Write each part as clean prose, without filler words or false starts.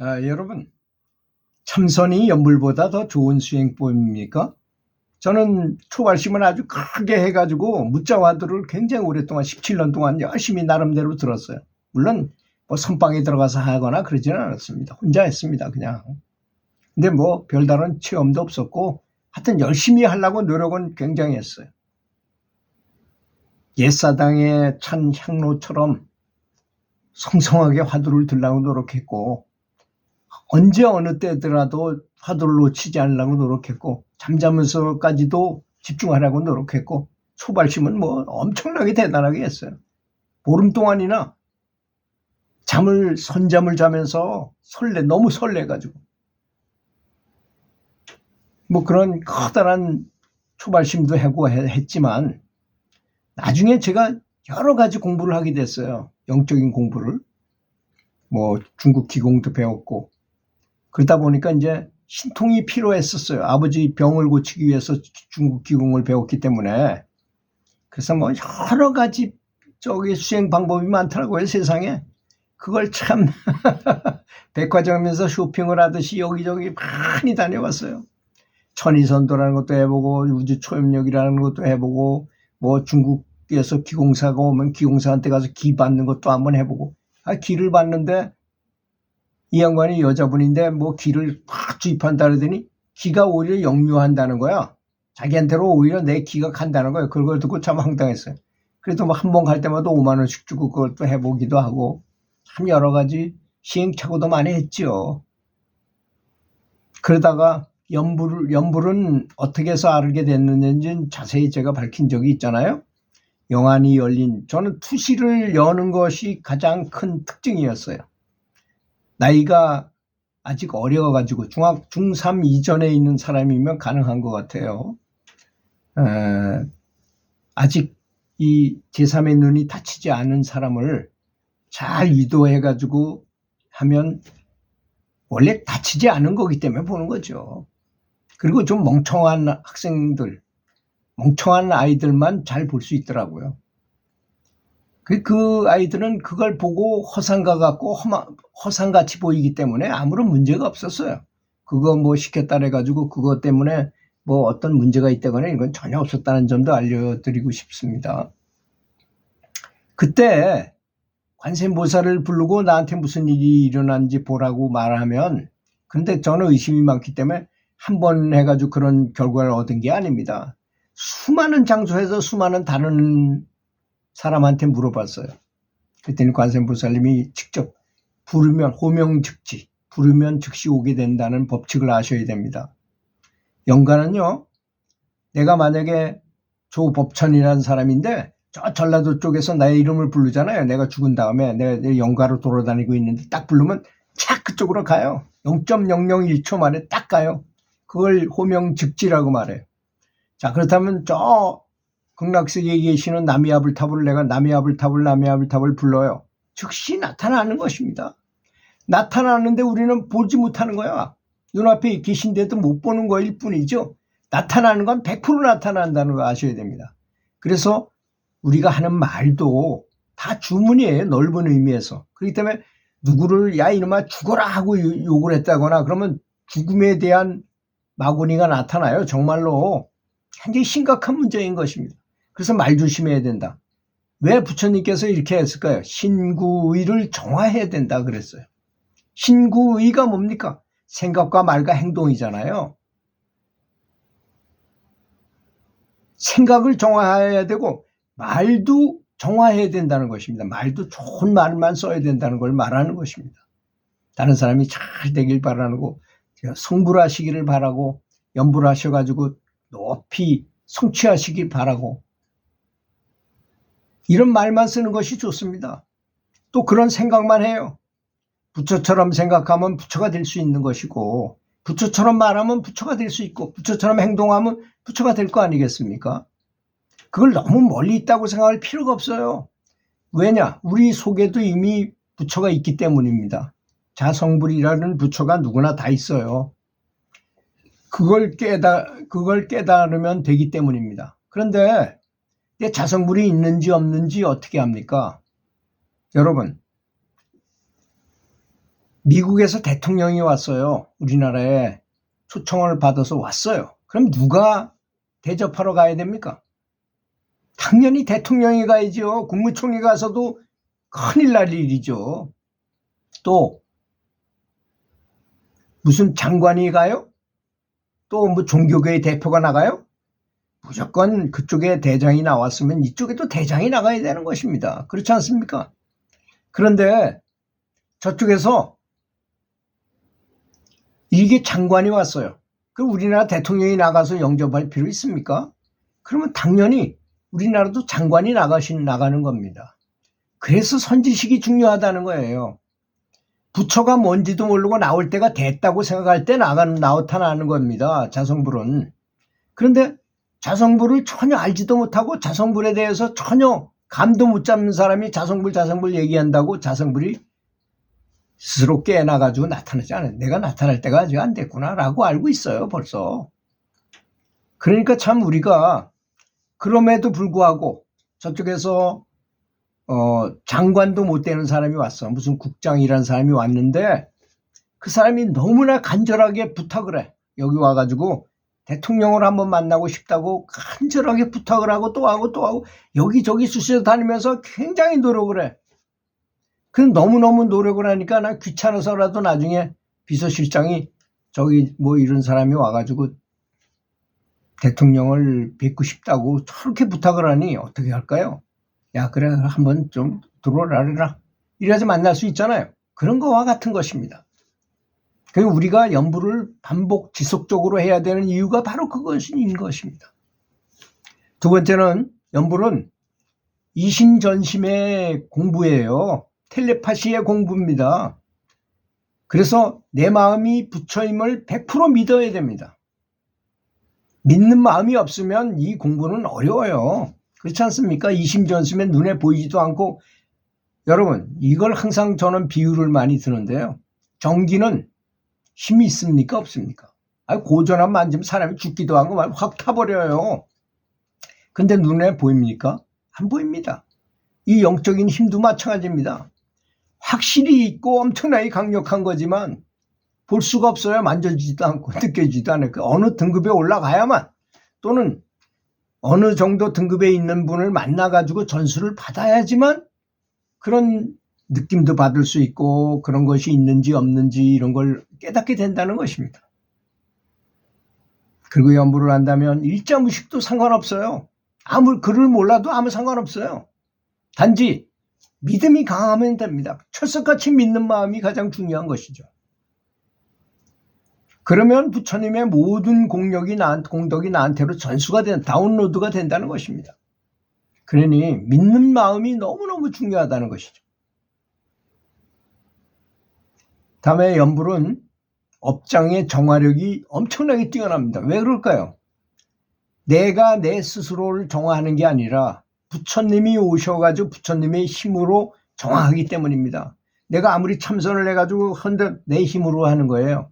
여러분, 참선이 연불보다 더 좋은 수행법입니까? 저는 초발심을 아주 크게 해가지고 무자화두를 굉장히 오랫동안 17년 동안 열심히 나름대로 들었어요. 물론 뭐 선방에 들어가서 하거나 그러지는 않았습니다. 혼자 했습니다, 그냥. 근데 뭐 별다른 체험도 없었고 하여튼 열심히 하려고 노력은 굉장히 했어요. 옛사당에 찬 향로처럼 성성하게 화두를 들려고 노력했고, 언제 어느 때더라도 화두를 놓치지 않으려고 노력했고, 잠자면서까지도 집중하려고 노력했고, 초발심은 뭐 엄청나게 대단하게 했어요. 보름 동안이나 선잠을 자면서 너무 설레가지고. 뭐 그런 커다란 초발심도 하고 했지만, 나중에 제가 여러 가지 공부를 하게 됐어요. 영적인 공부를. 뭐 중국 기공도 배웠고, 그러다 보니까 이제 신통이 필요했었어요. 아버지 병을 고치기 위해서 중국 기공을 배웠기 때문에. 그래서 뭐 여러 가지 수행 방법이 많더라고요, 세상에. 그걸 참 백화점에서 쇼핑을 하듯이 여기저기 많이 다녀봤어요. 천의선도라는 것도 해보고, 우주초염력이라는 것도 해보고, 뭐 중국에서 기공사가 오면 기공사한테 가서 기 받는 것도 한번 해보고. 기를 받는데 이 양반이 여자분인데 뭐 기를 팍 주입한다 그러더니 기가 오히려 역류한다는 거야. 자기한테로 오히려 내 기가 간다는 거예요. 그걸 듣고 참 황당했어요. 그래도 뭐 한 번 갈 때마다 5만 원씩 주고 그걸 또 해보기도 하고, 참 여러 가지 시행착오도 많이 했죠. 그러다가 연불은 어떻게 해서 알게 됐는지는 자세히 제가 밝힌 적이 있잖아요. 영안이 열린, 저는 투시를 여는 것이 가장 큰 특징이었어요. 나이가 아직 어려워가지고 중3 이전에 있는 사람이면 가능한 것 같아요. 아직 이 제3의 눈이 닫히지 않은 사람을 잘 유도해가지고 하면 원래 닫히지 않은 거기 때문에 보는 거죠. 그리고 좀 멍청한 학생들, 멍청한 아이들만 잘 볼 수 있더라고요. 그 아이들은 그걸 보고 허상가 같고 허상같이 보이기 때문에 아무런 문제가 없었어요. 그거 뭐 시켰다 해가지고 그것 때문에 뭐 어떤 문제가 있다거나 이건 전혀 없었다는 점도 알려드리고 싶습니다. 그때 관세음보살을 부르고 나한테 무슨 일이 일어난지 보라고 말하면, 근데 저는 의심이 많기 때문에 한 번 해가지고 그런 결과를 얻은 게 아닙니다. 수많은 장소에서 수많은 다른 사람한테 물어봤어요. 그랬더니 관세음보살님이 직접 부르면 호명즉지, 부르면 즉시 오게 된다는 법칙을 아셔야 됩니다. 영가는요, 내가 만약에 조법천이라는 사람인데 저 전라도 쪽에서 나의 이름을 부르잖아요. 내가 죽은 다음에 내 영가로 돌아다니고 있는데 딱 부르면 착 그쪽으로 가요. 0.001초 만에 딱 가요. 그걸 호명즉지라고 말해요. 자, 그렇다면 저 극락세계에 계시는 나미아불탑을 내가 나미아불탑을 불러요. 즉시 나타나는 것입니다. 나타나는데 우리는 보지 못하는 거야. 눈앞에 계신데도 못 보는 거일 뿐이죠. 나타나는 건 100% 나타난다는 거 아셔야 됩니다. 그래서 우리가 하는 말도 다 주문이에요. 넓은 의미에서. 그렇기 때문에 누구를 야 이놈아 죽어라 하고 욕을 했다거나 그러면 죽음에 대한 마구니가 나타나요. 정말로 굉장히 심각한 문제인 것입니다. 그래서 말 조심해야 된다. 왜 부처님께서 이렇게 했을까요? 신구의를 정화해야 된다 그랬어요. 신구의가 뭡니까? 생각과 말과 행동이잖아요. 생각을 정화해야 되고 말도 정화해야 된다는 것입니다. 말도 좋은 말만 써야 된다는 걸 말하는 것입니다. 다른 사람이 잘 되길 바라고, 성불하시기를 바라고, 연불하셔가지고 높이 성취하시길 바라고, 이런 말만 쓰는 것이 좋습니다. 또 그런 생각만 해요. 부처처럼 생각하면 부처가 될 수 있는 것이고, 부처처럼 말하면 부처가 될 수 있고, 부처처럼 행동하면 부처가 될 거 아니겠습니까? 그걸 너무 멀리 있다고 생각할 필요가 없어요. 왜냐? 우리 속에도 이미 부처가 있기 때문입니다. 자성불이라는 부처가 누구나 다 있어요. 그걸 깨달으면 되기 때문입니다. 그런데 내 자성불이 있는지 없는지 어떻게 합니까? 여러분, 미국에서 대통령이 왔어요. 우리나라에 초청을 받아서 왔어요. 그럼 누가 대접하러 가야 됩니까? 당연히 대통령이 가야죠. 국무총리 가서도 큰일 날 일이죠. 또 무슨 장관이 가요? 또 뭐 종교계의 대표가 나가요? 무조건 그쪽에 대장이 나왔으면 이쪽에도 대장이 나가야 되는 것입니다. 그렇지 않습니까? 그런데 저쪽에서 이게 장관이 왔어요. 그럼 우리나라 대통령이 나가서 영접할 필요 있습니까? 그러면 당연히 우리나라도 장관이 나가는 겁니다. 그래서 선지식이 중요하다는 거예요. 부처가 뭔지도 모르고 나올 때가 됐다고 생각할 때 나타나는 겁니다. 자성불은. 그런데 자성불을 전혀 알지도 못하고 자성불에 대해서 전혀 감도 못 잡는 사람이 자성불 얘기한다고 자성불이 스스로 깨어나가지고 나타나지 않아요. 내가 나타날 때가 아직 안 됐구나라고 알고 있어요. 벌써. 그러니까 참 우리가 그럼에도 불구하고 저쪽에서 장관도 못 되는 사람이 왔어. 무슨 국장이라는 사람이 왔는데 그 사람이 너무나 간절하게 부탁을 해. 여기 와가지고 대통령을 한번 만나고 싶다고 간절하게 부탁을 하고 또 하고 여기저기 수시로 다니면서 굉장히 노력을 해. 그 너무너무 노력을 하니까 난 귀찮아서라도 나중에 비서실장이 저기 뭐 이런 사람이 와가지고 대통령을 뵙고 싶다고 저렇게 부탁을 하니 어떻게 할까요? 야, 그래, 한번 좀 들어오라. 이래야지 만날 수 있잖아요. 그런 거와 같은 것입니다. 그리고 우리가 연부를 반복 지속적으로 해야 되는 이유가 바로 그것인 것입니다. 두 번째는 연부는 이심전심의 공부예요. 텔레파시의 공부입니다. 그래서 내 마음이 부처임을 100% 믿어야 됩니다. 믿는 마음이 없으면 이 공부는 어려워요. 그렇지 않습니까? 이심전심에 눈에 보이지도 않고. 여러분, 이걸 항상 저는 비유를 많이 드는데요. 전기는 힘이 있습니까? 없습니까? 고전한 만지면 사람이 죽기도 하고 확 타버려요. 근데 눈에 보입니까? 안 보입니다. 이 영적인 힘도 마찬가지입니다. 확실히 있고 엄청나게 강력한 거지만 볼 수가 없어요. 만져지지도 않고 느껴지지도 않고 어느 등급에 올라가야만 또는 어느 정도 등급에 있는 분을 만나가지고 전수를 받아야지만 그런 느낌도 받을 수 있고 그런 것이 있는지 없는지 이런 걸 깨닫게 된다는 것입니다. 그리고 연부를 한다면 일자무식도 상관없어요. 글을 몰라도 아무 상관없어요. 단지 믿음이 강하면 됩니다. 철석같이 믿는 마음이 가장 중요한 것이죠. 그러면 부처님의 모든 공덕이 나한테로 전수가 다운로드가 된다는 것입니다. 그러니 믿는 마음이 너무너무 중요하다는 것이죠. 다음에 연불은 업장의 정화력이 엄청나게 뛰어납니다. 왜 그럴까요? 내가 내 스스로를 정화하는 게 아니라 부처님이 오셔가지고 부처님의 힘으로 정화하기 때문입니다. 내가 아무리 참선을 해가지고 헌데 내 힘으로 하는 거예요.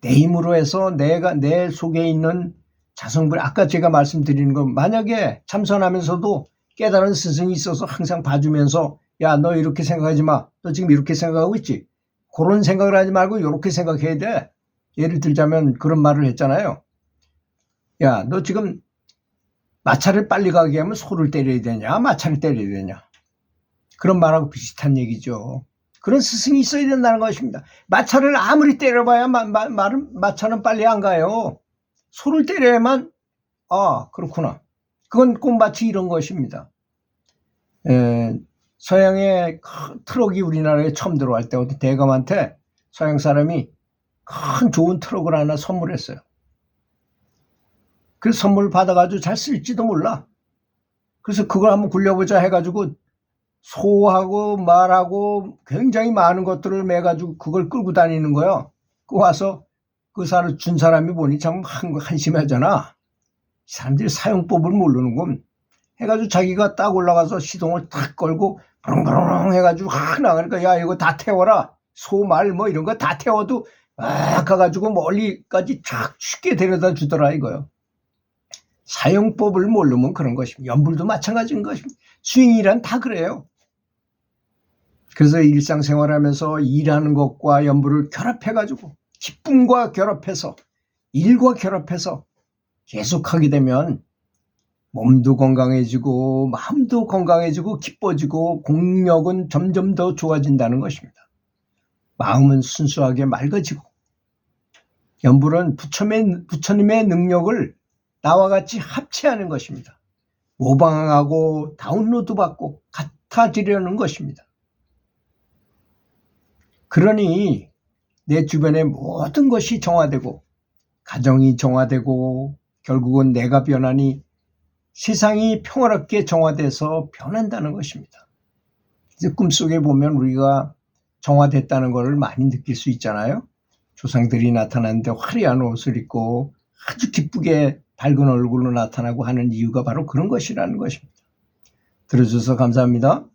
내 힘으로 해서 내 속에 있는 자성불, 아까 제가 말씀드리는 건 만약에 참선하면서도 깨달은 스승이 있어서 항상 봐주면서 야, 너 이렇게 생각하지 마. 너 지금 이렇게 생각하고 있지? 그런 생각을 하지 말고 이렇게 생각해야 돼. 예를 들자면 그런 말을 했잖아요. 야, 너 지금 마차를 빨리 가게 하면 소를 때려야 되냐? 마차를 때려야 되냐? 그런 말하고 비슷한 얘기죠. 그런 스승이 있어야 된다는 것입니다. 마차를 아무리 때려봐야 마차는 빨리 안 가요. 소를 때려야만 그렇구나. 그건 꽃마치 이런 것입니다. 서양의 트럭이 우리나라에 처음 들어갈 때 어떤 대감한테 서양 사람이 큰 좋은 트럭을 하나 선물했어요. 그 선물 받아가지고 잘 쓸지도 몰라. 그래서 그걸 한번 굴려보자 해가지고 소하고 말하고 굉장히 많은 것들을 매가지고 그걸 끌고 다니는 거야. 그 와서 그 사람 준 사람이 보니 참 한심하잖아. 사람들이 사용법을 모르는군. 해가지고 자기가 딱 올라가서 시동을 탁 걸고 부릉부릉 해가지고 나가니까 야 이거 다 태워라. 소, 말 뭐 이런 거 다 태워도 가가지고 멀리까지 쫙 쉽게 데려다 주더라 이거요. 사용법을 모르면 그런 것입니다. 연불도 마찬가지인 것입니다. 스윙이란 다 그래요. 그래서 일상생활하면서 일하는 것과 연부를 결합해가지고 기쁨과 결합해서 일과 결합해서 계속하게 되면 몸도 건강해지고 마음도 건강해지고 기뻐지고 공력은 점점 더 좋아진다는 것입니다. 마음은 순수하게 맑아지고 연불은 부처님의 능력을 나와 같이 합체하는 것입니다. 모방하고 다운로드 받고 같아지려는 것입니다. 그러니 내 주변의 모든 것이 정화되고 가정이 정화되고 결국은 내가 변하니 세상이 평화롭게 정화돼서 변한다는 것입니다. 그래서 꿈속에 보면 우리가 정화됐다는 것을 많이 느낄 수 있잖아요. 조상들이 나타났는데 화려한 옷을 입고 아주 기쁘게 밝은 얼굴로 나타나고 하는 이유가 바로 그런 것이라는 것입니다. 들어주셔서 감사합니다.